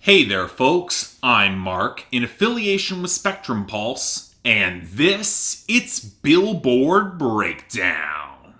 Hey there, folks. I'm Mark, in affiliation with Spectrum Pulse, and it's Billboard Breakdown.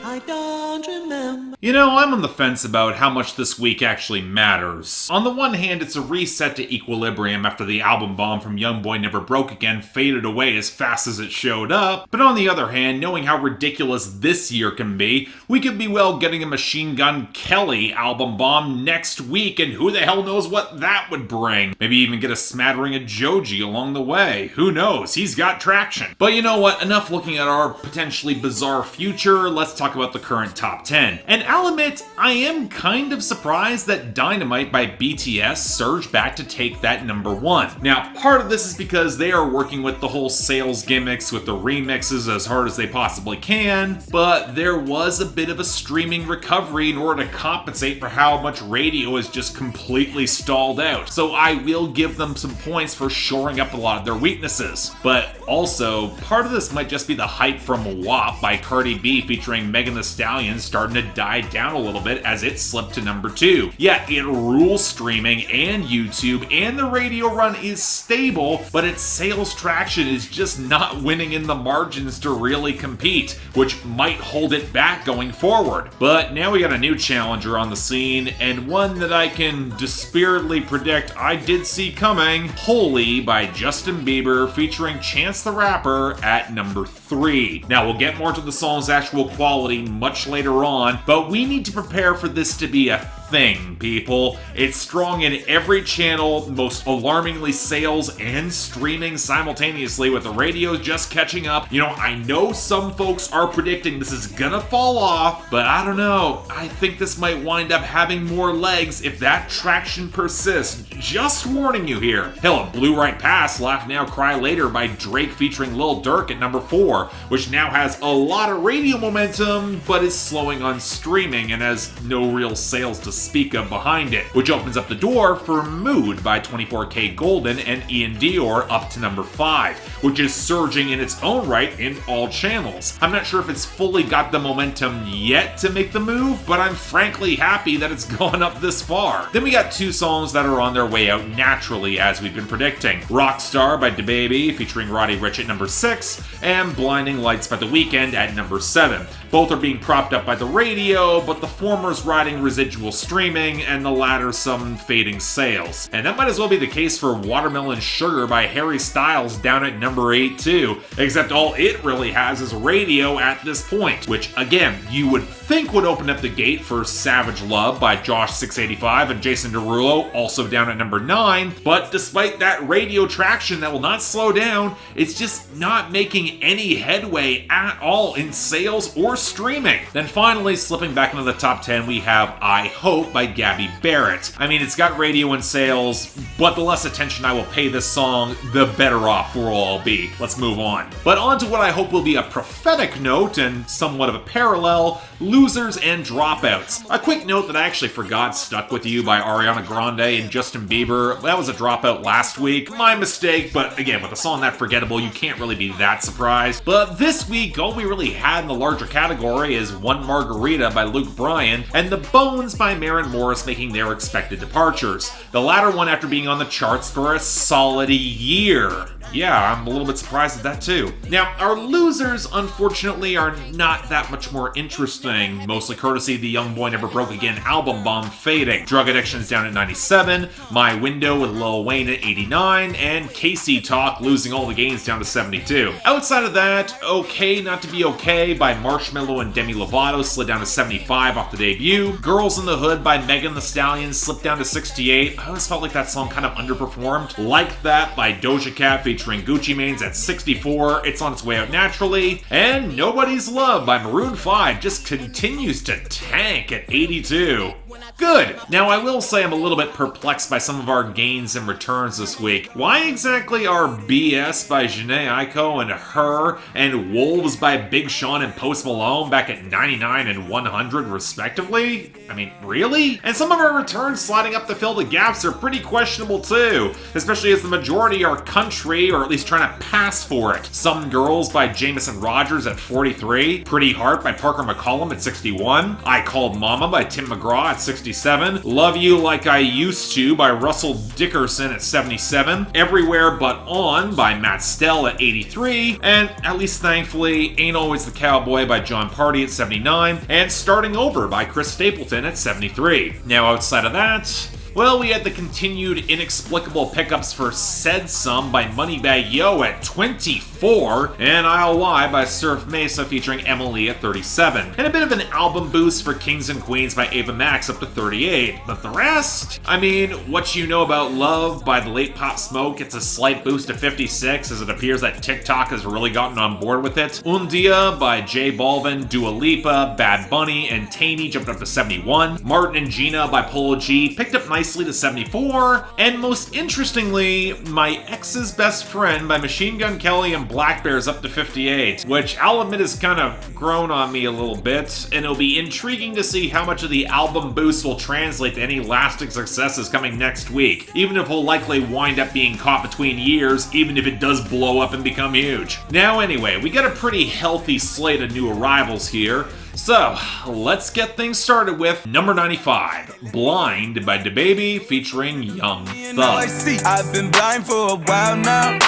I don't remember. You know, I'm on the fence about how much this week actually matters. On the one hand, it's a reset to equilibrium after the album bomb from Youngboy Never Broke Again faded away as fast as it showed up. But on the other hand, knowing how ridiculous this year can be, we could be well getting a Machine Gun Kelly album bomb next week, and who the hell knows what that would bring. Maybe even get a smattering of Joji along the way. Who knows? He's got traction. But you know what? Enough looking at our potentially bizarre future. Let's talk about the current top 10. And I'll admit, I am kind of surprised that Dynamite by BTS surged back to take that number one. Now, part of this is because they are working with the whole sales gimmicks with the remixes as hard as they possibly can, but there was a bit of a streaming recovery in order to compensate for how much radio is just completely stalled out. So I will give them some points for shoring up a lot of their weaknesses. But also, part of this might just be the hype from WAP by Cardi B featuring Megan Thee Stallion starting to die down a little bit as it slipped to number 2. Yeah, it rules streaming and YouTube, and the radio run is stable, but its sales traction is just not winning in the margins to really compete, which might hold it back going forward. But now we got a new challenger on the scene, and one that I can dispiritedly predict I did see coming: Holy by Justin Bieber featuring Chance the Rapper at number 3. Now we'll get more to the song's actual quality much later on, but we need to prepare for this to be a thing, people. It's strong in every channel, most alarmingly sales and streaming simultaneously, with the radio just catching up. You know, I know some folks are predicting this is gonna fall off, but I don't know. I think this might wind up having more legs if that traction persists. Just warning you here. Hell, it blew right past Laugh Now, Cry Later by Drake featuring Lil Durk at number 4, which now has a lot of radio momentum, but is slowing on streaming and has no real sales to speak of behind it, which opens up the door for Mood by 24K Golden and Ian Dior up to number 5, which is surging in its own right in all channels. I'm not sure if it's fully got the momentum yet to make the move, but I'm frankly happy that it's gone up this far. Then we got two songs that are on their way out naturally, as we've been predicting: Rockstar by DaBaby featuring Roddy Ricch at number 6, and Blinding Lights by The Weeknd at number 7. Both are being propped up by the radio, but the former's riding residual streaming and the latter some fading sales. And that might as well be the case for Watermelon Sugar by Harry Styles down at number 8 too, except all it really has is radio at this point, which again, you would think would open up the gate for Savage Love by Josh 685 and Jason Derulo, also down at number 9, but despite that radio traction that will not slow down, it's just not making any headway at all in sales or streaming. Then finally, slipping back into the top 10, we have I Hope by Gabby Barrett. I mean, it's got radio and sales, but the less attention I will pay this song, the better off we'll all be. Let's move on. But on to what I hope will be a prophetic note and somewhat of a parallel: Losers and Dropouts. A quick note that I actually forgot: Stuck With You by Ariana Grande and Justin Bieber. That was a dropout last week. My mistake, but again, with a song that forgettable, you can't really be that surprised. But this week, all we really had in the larger category is One Margarita by Luke Bryan and The Bones by Maren Morris making their expected departures. The latter one after being on the charts for a solid year. Yeah, I'm a little bit surprised at that too. Now, our losers, unfortunately, are not that much more interesting, mostly courtesy of the Youngboy Never Broke Again album bomb fading. Drug Addiction's down at 97, My Window with Lil Wayne at 89, and Casey Talk losing all the gains down to 72. Outside of that, Okay Not To Be Okay by Marshmello and Demi Lovato slid down to 75 off the debut. Girls in the Hood by Megan Thee Stallion slipped down to 68. I always felt like that song kind of underperformed. Like That by Doja Cat featuring Gucci Mane's at 64. It's on its way out naturally. And Nobody's Love by Maroon 5 just continues to tank at 82. Good. Now, I will say I'm a little bit perplexed by some of our gains and returns this week. Why exactly are BS by Jhené Aiko and Her and Wolves by Big Sean and Post Malone back at 99 and 100 respectively? I mean, really? And some of our returns sliding up to fill the gaps are pretty questionable too, especially as the majority are country or at least trying to pass for it. Some Girls by Jameson Rogers at 43, Pretty Heart by Parker McCollum at 61, I Called Mama by Tim McGraw at 67, Love You Like I Used To by Russell Dickerson at 77, Everywhere But On by Matt Stell at 83, and at least thankfully, Ain't Always the Cowboy by John Party at 79, and Starting Over by Chris Stapleton at 73. Now outside of that, well, we had the continued inexplicable pickups for Said Some by Moneybagg Yo at 24, and I'll Lie by Surf Mesa featuring Emily at 37, and a bit of an album boost for Kings and Queens by Ava Max up to 38, but the rest? I mean, What You Know About Love by the late Pop Smoke gets a slight boost to 56 as it appears that TikTok has really gotten on board with it. Un Dia by J Balvin, Dua Lipa, Bad Bunny, and Taney jumped up to 71, Martin and Gina by Polo G picked up nicely to 74, and most interestingly, My Ex's Best Friend by Machine Gun Kelly and Black Bears up to 58, which I'll admit has kind of grown on me a little bit, and it'll be intriguing to see how much of the album boost will translate to any lasting successes coming next week, even if he'll likely wind up being caught between years, even if it does blow up and become huge. Now anyway, we got a pretty healthy slate of new arrivals here, so let's get things started with number 95, Blind by DaBaby featuring Young Thug. I've been blind for a while now.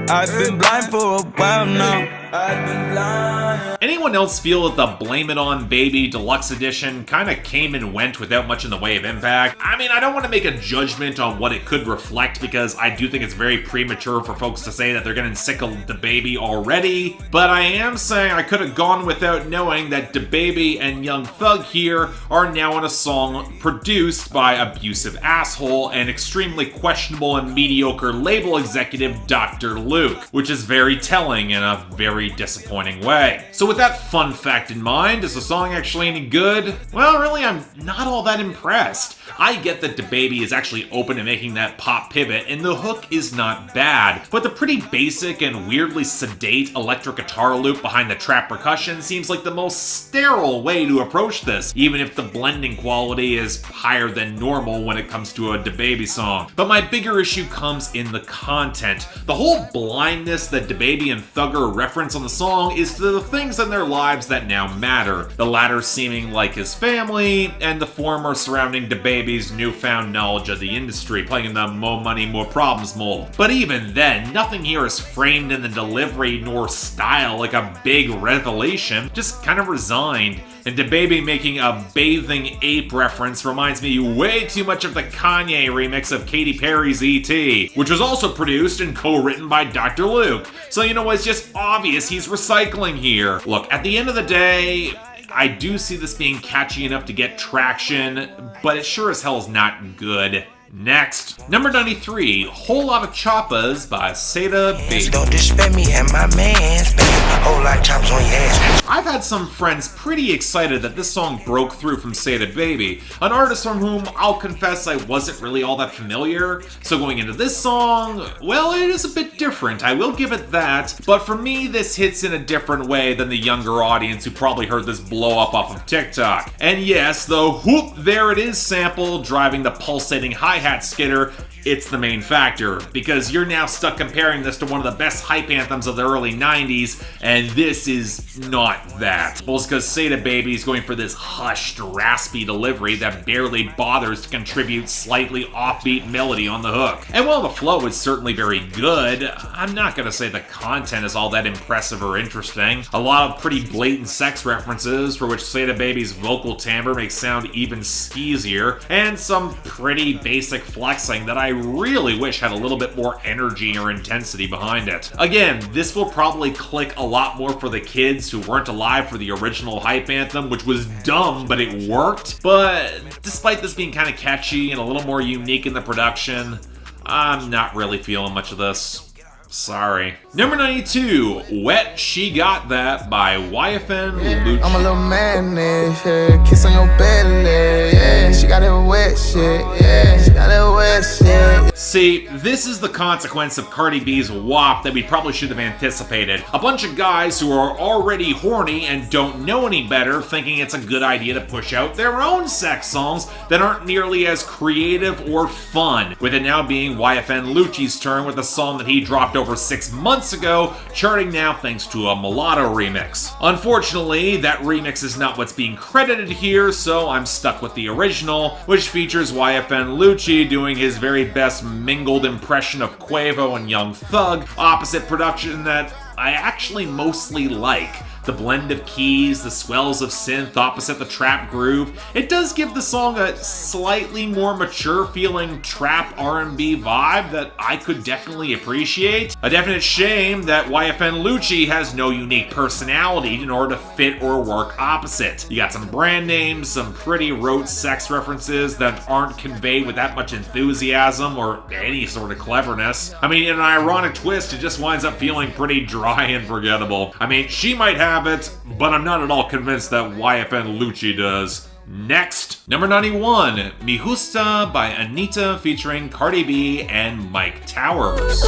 I've been blind for a while now. I've been blind. Anyone else feel that the Blame It On Baby Deluxe Edition kind of came and went without much in the way of impact? I mean, I don't want to make a judgment on what it could reflect because I do think it's very premature for folks to say that they're getting sick of DaBaby already, but I am saying I could have gone without knowing that DaBaby and Young Thug here are now on a song produced by abusive asshole and extremely questionable and mediocre label executive Dr. Luke, which is very telling in a very disappointing way. So with that fun fact in mind, is the song actually any good? Well, really, I'm not all that impressed. I get that DaBaby is actually open to making that pop pivot, and the hook is not bad, but the pretty basic and weirdly sedate electric guitar loop behind the trap percussion seems like the most sterile way to approach this, even if the blending quality is higher than normal when it comes to a DaBaby song. But my bigger issue comes in the content. The whole blindness that DaBaby and Thugger reference on the song is to the things in their lives that now matter, the latter seeming like his family, and the former surrounding DaBaby's newfound knowledge of the industry, playing in the more money, more problems mold. But even then, nothing here is framed in the delivery nor style like a big revelation, just kind of resigned. And DaBaby making a bathing ape reference reminds me way too much of the Kanye remix of Katy Perry's E.T., which was also produced and co-written by Dr. Luke. So you know, it's just obvious he's recycling here. Look, at the end of the day, I do see this being catchy enough to get traction, but it sure as hell is not good. Next, number 93, Whole Lot of Choppas by Sada Baby. Don't disrespect me and my mans, baby. Whole lot of choppers on your ass. I've had some friends pretty excited that this song broke through from Sada Baby, an artist from whom I'll confess I wasn't really all that familiar. So going into this song, well, it is a bit different, I will give it that. But for me, this hits in a different way than the younger audience who probably heard this blow up off of TikTok. And yes, the whoop, there it is sample driving the pulsating hi-hat skitter, it's the main factor, because you're now stuck comparing this to one of the best hype anthems of the early 90s, and this is not that. Well, it's because Sada Baby is going for this hushed, raspy delivery that barely bothers to contribute slightly offbeat melody on the hook. And while the flow is certainly very good, I'm not gonna say the content is all that impressive or interesting. A lot of pretty blatant sex references, for which Sada Baby's vocal timbre makes sound even skeezier, and some pretty basic flexing that I really wish had a little bit more energy or intensity behind it. Again, this will probably click a lot more for the kids who weren't alive for the original hype anthem, which was dumb, but it worked. But despite this being kind of catchy and a little more unique in the production, I'm not really feeling much of this. Sorry. Number 92, Wet She Got That by YFN Lucci. I'm a little man, yeah. Kiss on your belly, yeah. yeah. She got that wet shit, yeah. She got that wet shit. See, this is the consequence of Cardi B's WAP that we probably should have anticipated. A bunch of guys who are already horny and don't know any better thinking it's a good idea to push out their own sex songs that aren't nearly as creative or fun, with it now being YFN Lucci's turn with a song that he dropped over 6 months ago, charting now thanks to a mulatto remix. Unfortunately, that remix is not what's being credited here, so I'm stuck with the original, which features YFN Lucci doing his very best mingled impression of Quavo and Young Thug, opposite production that I actually mostly like. The blend of keys, the swells of synth opposite the trap groove, it does give the song a slightly more mature feeling trap R&B vibe that I could definitely appreciate. A definite shame that YFN Lucci has no unique personality in order to fit or work opposite. You got some brand names, some pretty rote sex references that aren't conveyed with that much enthusiasm or any sort of cleverness. I mean, in an ironic twist, it just winds up feeling pretty dry and forgettable. I mean, she might have it, but I'm not at all convinced that YFN Lucci does. Next, number 91, Mi Gusta by Anitta featuring Cardi B and Myke Towers.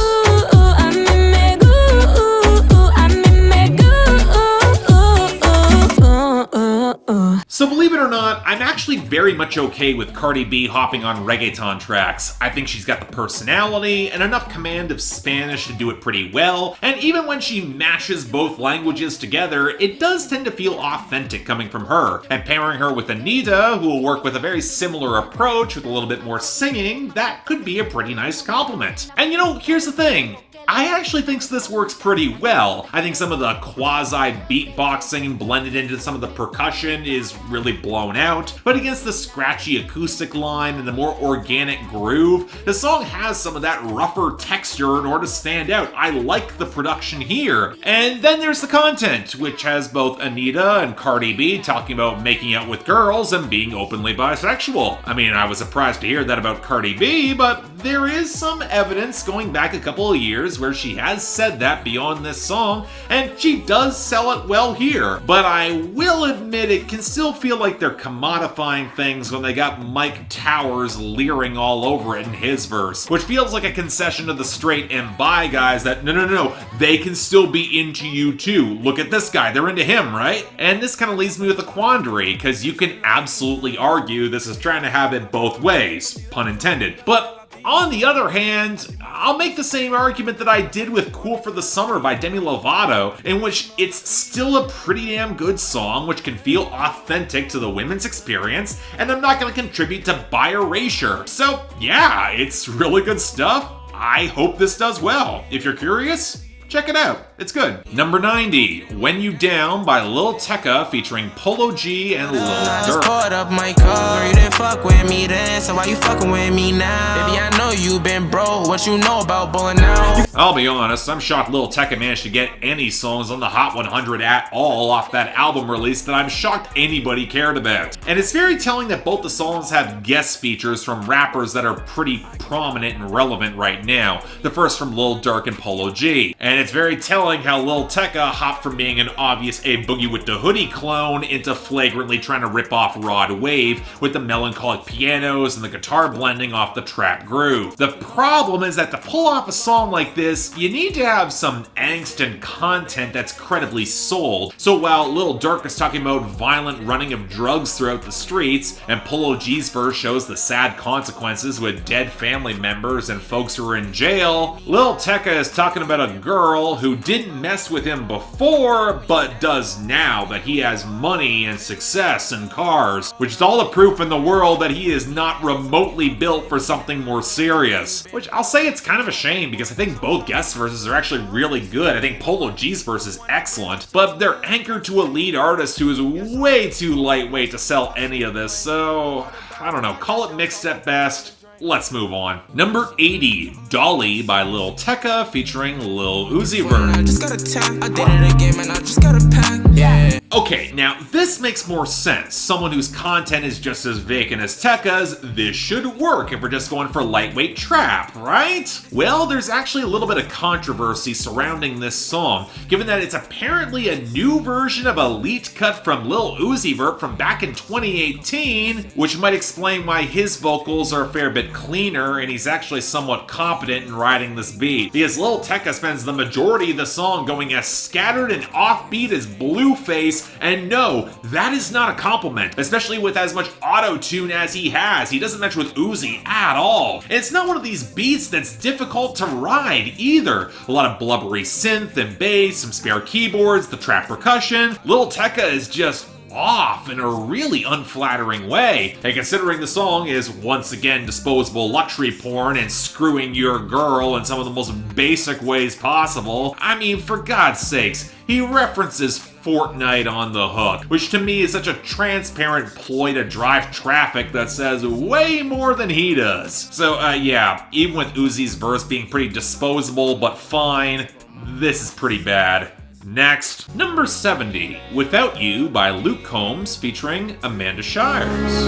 So believe it or not, I'm actually very much okay with Cardi B hopping on reggaeton tracks. I think she's got the personality and enough command of Spanish to do it pretty well, and even when she mashes both languages together, it does tend to feel authentic coming from her. And pairing her with Anitta, who will work with a very similar approach with a little bit more singing, that could be a pretty nice compliment. And you know, here's the thing. I actually think this works pretty well. I think some of the quasi-beatboxing blended into some of the percussion is really blown out, but against the scratchy acoustic line and the more organic groove, the song has some of that rougher texture in order to stand out. I like the production here. And then there's the content, which has both Anitta and Cardi B talking about making out with girls and being openly bisexual. I mean, I was surprised to hear that about Cardi B, but there is some evidence going back a couple of years where she has said that beyond this song, and she does sell it well here. But I will admit it can still feel like they're commodifying things when they got Myke Towers leering all over it in his verse, which feels like a concession to the straight and bi guys that no, they can still be into you too. Look at this guy, they're into him, right? And this kind of leaves me with a quandary, because you can absolutely argue this is trying to have it both ways, pun intended. But on the other hand, I'll make the same argument that I did with Cool for the Summer by Demi Lovato, in which it's still a pretty damn good song which can feel authentic to the women's experience, and I'm not going to contribute to bi erasure. So yeah, it's really good stuff. I hope this does well. If you're curious, check it out. It's good. Number 90, When You Down by Lil Tecca featuring Polo G and Lil Durk. Caught up my car, you didn't fuck with me then, so why you fucking with me now? Baby, I know you been broke, what you know about bowling now? I'll be honest, I'm shocked Lil Tecca managed to get any songs on the Hot 100 at all off that album release that I'm shocked anybody cared about. And it's very telling that both the songs have guest features from rappers that are pretty prominent and relevant right now. The first from Lil Durk and Polo G. And it's very telling how Lil Tecca hopped from being an obvious A Boogie with the Hoodie clone into flagrantly trying to rip off Rod Wave with the melancholic pianos and the guitar blending off the trap groove. The problem is that to pull off a song like this, you need to have some angst and content that's credibly sold. So while Lil Durk is talking about violent running of drugs throughout the streets, and Polo G's verse shows the sad consequences with dead family members and folks who are in jail, Lil Tecca is talking about a girl who didn't mess with him before, but does now that he has money and success and cars, which is all the proof in the world that he is not remotely built for something more serious. Which I'll say it's kind of a shame, because I think both guest verses are actually really good. I think Polo G's verse is excellent, but they're anchored to a lead artist who is way too lightweight to sell any of this, so I don't know, call it mixed at best. Let's move on. Number 80, Dolly by Lil Tecca featuring Lil Uzi Vert. I just got a tap, I did it again, man, I just got a pack, yeah. Okay, now this makes more sense. Someone whose content is just as vacant as Tecca's, this should work if we're just going for lightweight trap, right? Well, there's actually a little bit of controversy surrounding this song, given that it's apparently a new version of a leaked cut from Lil Uzi Vert from back in 2018, which might explain why his vocals are a fair bit cleaner and he's actually somewhat competent in riding this beat, because Lil Tecca spends the majority of the song going as scattered and offbeat as Blueface. And no, that is not a compliment, especially with as much auto-tune as he has. He doesn't match with Uzi at all. And it's not one of these beats that's difficult to ride either. A lot of blubbery synth and bass, some spare keyboards, the trap percussion. Lil Tecca is just off in a really unflattering way. And considering the song is once again disposable luxury porn and screwing your girl in some of the most basic ways possible, I mean, for God's sakes, he references Fortnite on the hook, which to me is such a transparent ploy to drive traffic that says way more than he does. So yeah, even with Uzi's verse being pretty disposable but fine, this is pretty bad. Next, number 70, Without You by Luke Combs featuring Amanda Shires.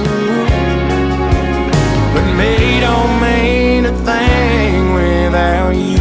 But me don't mean a thing without you.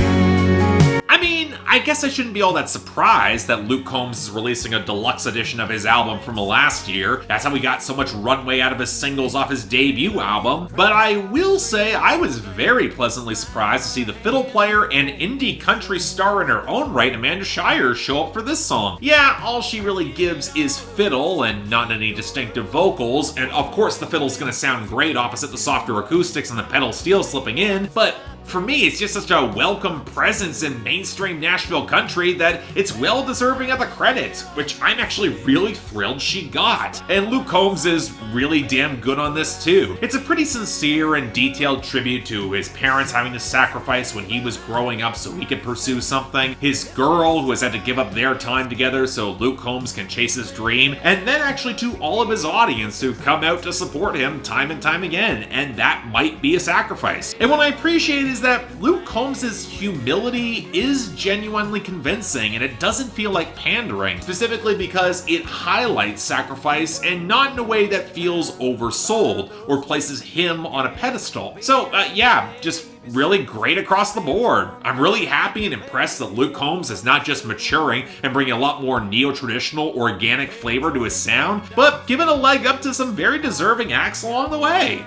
I guess I shouldn't be all that surprised that Luke Combs is releasing a deluxe edition of his album from last year. That's how we got so much runway out of his singles off his debut album. But I will say I was very pleasantly surprised to see the fiddle player and indie country star in her own right, Amanda Shires, show up for this song. Yeah, all she really gives is fiddle and not any distinctive vocals, and of course the fiddle's gonna sound great opposite the softer acoustics and the pedal steel slipping in, but for me, it's just such a welcome presence in mainstream Nashville country that it's well deserving of the credit, which I'm actually really thrilled she got. And Luke Combs is really damn good on this too. It's a pretty sincere and detailed tribute to his parents having to sacrifice when he was growing up so he could pursue something, his girl who has had to give up their time together so Luke Combs can chase his dream, and then actually to all of his audience who come out to support him time and time again, and that might be a sacrifice. And what I appreciate is that Luke Combs' humility is genuinely convincing, and it doesn't feel like pandering, specifically because it highlights sacrifice and not in a way that feels oversold or places him on a pedestal. So yeah, just really great across the board. I'm really happy and impressed that Luke Combs is not just maturing and bringing a lot more neo-traditional organic flavor to his sound, but giving a leg up to some very deserving acts along the way.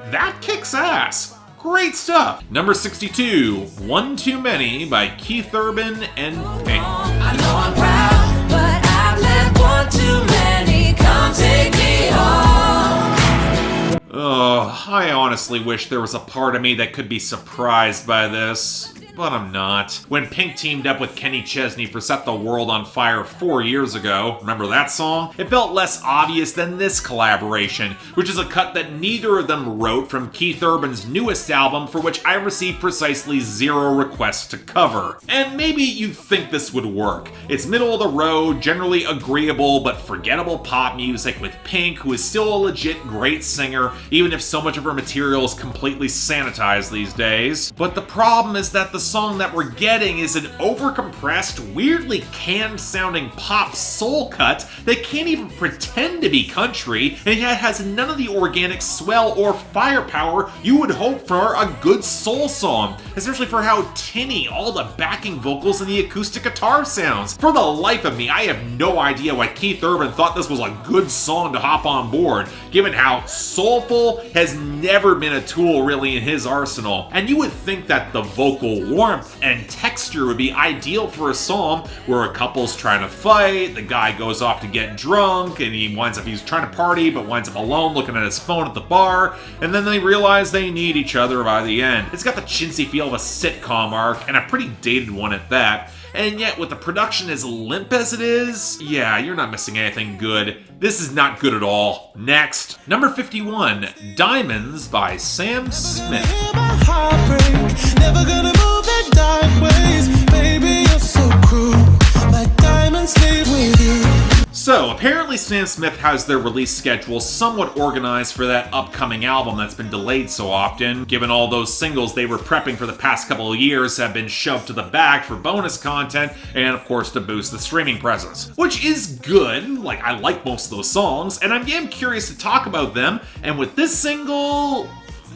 That kicks ass. Great stuff. Number 62, One Too Many by Keith Urban and Pink. I know I'm proud, but I've let one too many come take me home. Oh, I honestly wish there was a part of me that could be surprised by this, but I'm not. When Pink teamed up with Kenny Chesney for Set the World on Fire 4 years ago, remember that song? It felt less obvious than this collaboration, which is a cut that neither of them wrote from Keith Urban's newest album, for which I received precisely 0 requests to cover. And maybe you'd think this would work. It's middle of the road, generally agreeable but forgettable pop music with Pink, who is still a legit great singer, even if so much of her material is completely sanitized these days. But the problem is that the song that we're getting is an overcompressed, weirdly canned-sounding pop soul cut that can't even pretend to be country, and yet has none of the organic swell or firepower you would hope for a good soul song, especially for how tinny all the backing vocals and the acoustic guitar sounds. For the life of me, I have no idea why Keith Urban thought this was a good song to hop on board, given how soulful has never been a tool really in his arsenal. And you would think that the vocal warmth and texture would be ideal for a song where a couple's trying to fight, the guy goes off to get drunk, and he's trying to party but winds up alone looking at his phone at the bar, and then they realize they need each other by the end. It's got the chintzy feel of a sitcom arc, and a pretty dated one at that. And yet, with the production as limp as it is, yeah, you're not missing anything good. This is not good at all. Next, number 51, Diamonds by Sam Smith. Never gonna move the dark ways. Baby, you're so cruel. Like diamonds stay with you. So, apparently Sam Smith has their release schedule somewhat organized for that upcoming album that's been delayed so often, given all those singles they were prepping for the past couple of years have been shoved to the back for bonus content and of course to boost the streaming presence. Which is good, like I like most of those songs, and I'm damn curious to talk about them, and with this single,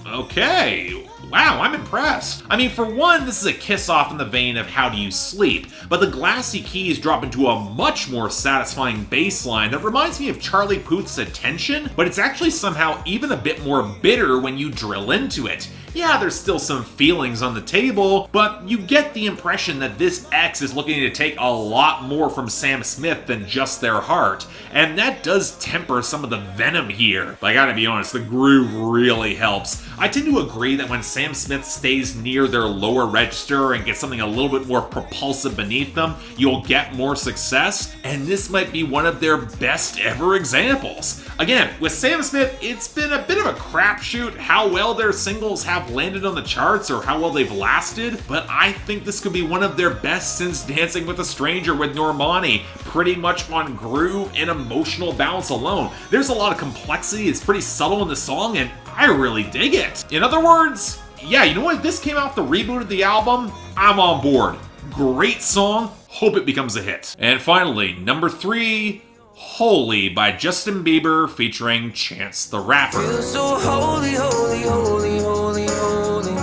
okay. Wow, I'm impressed. I mean, for one, this is a kiss-off in the vein of How Do You Sleep, but the glassy keys drop into a much more satisfying bass line that reminds me of Charlie Puth's Attention, but it's actually somehow even a bit more bitter when you drill into it. Yeah, there's still some feelings on the table, but you get the impression that this X is looking to take a lot more from Sam Smith than just their heart, and that does temper some of the venom here. But I gotta be honest, the groove really helps. I tend to agree that when Sam Smith stays near their lower register and gets something a little bit more propulsive beneath them, you'll get more success, and this might be one of their best ever examples. Again, with Sam Smith, it's been a bit of a crapshoot how well their singles have landed on the charts or how well they've lasted, but I think this could be one of their best since Dancing with a Stranger with Normani, pretty much on groove and emotional balance alone. There's a lot of complexity, it's pretty subtle in the song, and I really dig it. In other words, yeah, you know what? If this came out the reboot of the album, I'm on board. Great song, hope it becomes a hit. And finally, number 3, Holy by Justin Bieber featuring Chance the Rapper. Feel so holy, holy, holy, holy, holy.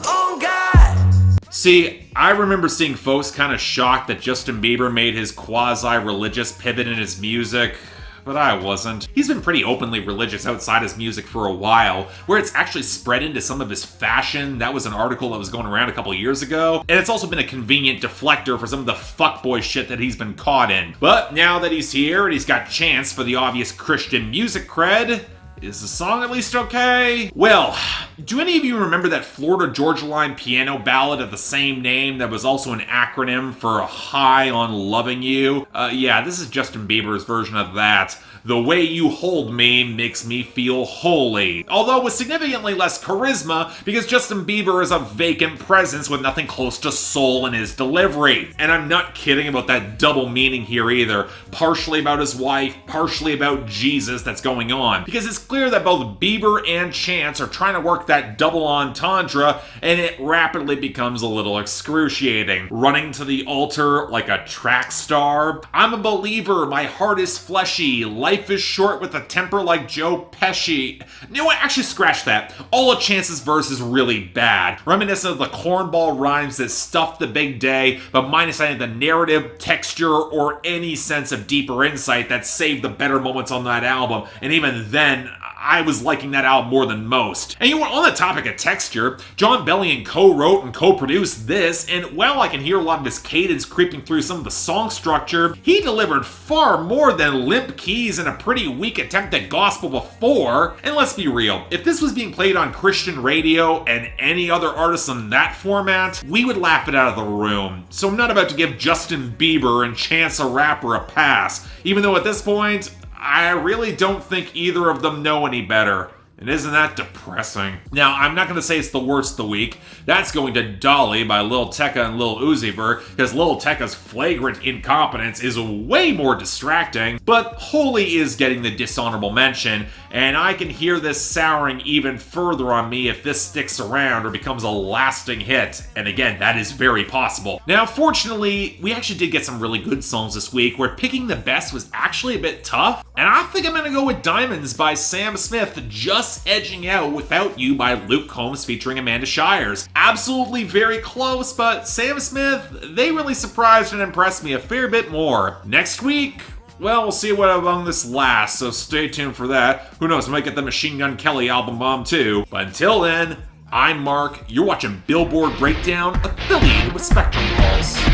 Oh God. See, I remember seeing folks kind of shocked that Justin Bieber made his quasi-religious pivot in his music, but I wasn't. He's been pretty openly religious outside his music for a while, where it's actually spread into some of his fashion. That was an article that was going around a couple years ago, and it's also been a convenient deflector for some of the fuckboy shit that he's been caught in. But now that he's here and he's got Chance for the obvious Christian music cred, is the song at least okay? Well, do any of you remember that Florida Georgia Line piano ballad of the same name that was also an acronym for High on Loving You? Yeah, this is Justin Bieber's version of that. The way you hold me makes me feel holy. Although with significantly less charisma, because Justin Bieber is a vacant presence with nothing close to soul in his delivery. And I'm not kidding about that double meaning here either. Partially about his wife, partially about Jesus that's going on. Because it's clear that both Bieber and Chance are trying to work that double entendre, and it rapidly becomes a little excruciating. Running to the altar like a track star. I'm a believer, my heart is fleshy, life is short with a temper like Joe Pesci. No, actually scratch that. All of Chance's verse is really bad. Reminiscent of the cornball rhymes that stuffed the big day, but minus any of the narrative, texture, or any sense of deeper insight that saved the better moments on that album. And even then, I was liking that album more than most. And you know what, on the topic of texture, John Bellion co-wrote and co-produced this, and while I can hear a lot of his cadence creeping through some of the song structure, he delivered far more than limp keys and a pretty weak attempt at gospel before. And let's be real, if this was being played on Christian radio and any other artist in that format, we would laugh it out of the room. So I'm not about to give Justin Bieber and Chance the Rapper a pass, even though at this point, I really don't think either of them know any better. And isn't that depressing? Now, I'm not going to say it's the worst of the week. That's going to Dolly by Lil Tecca and Lil Uzi Vert, because Lil Tecca's flagrant incompetence is way more distracting. But Holy is getting the dishonorable mention, and I can hear this souring even further on me if this sticks around or becomes a lasting hit. And again, that is very possible. Now, fortunately, we actually did get some really good songs this week, where picking the best was actually a bit tough. And I think I'm going to go with Diamonds by Sam Smith, just edging out Without You by Luke Combs featuring Amanda Shires. Absolutely very close, but Sam Smith, they really surprised and impressed me a fair bit more. Next week, well, we'll see what among this lasts, so stay tuned for that. Who knows, we might get the Machine Gun Kelly album bomb too. But until then, I'm Mark, you're watching Billboard Breakdown, affiliated with Spectrum Pulse.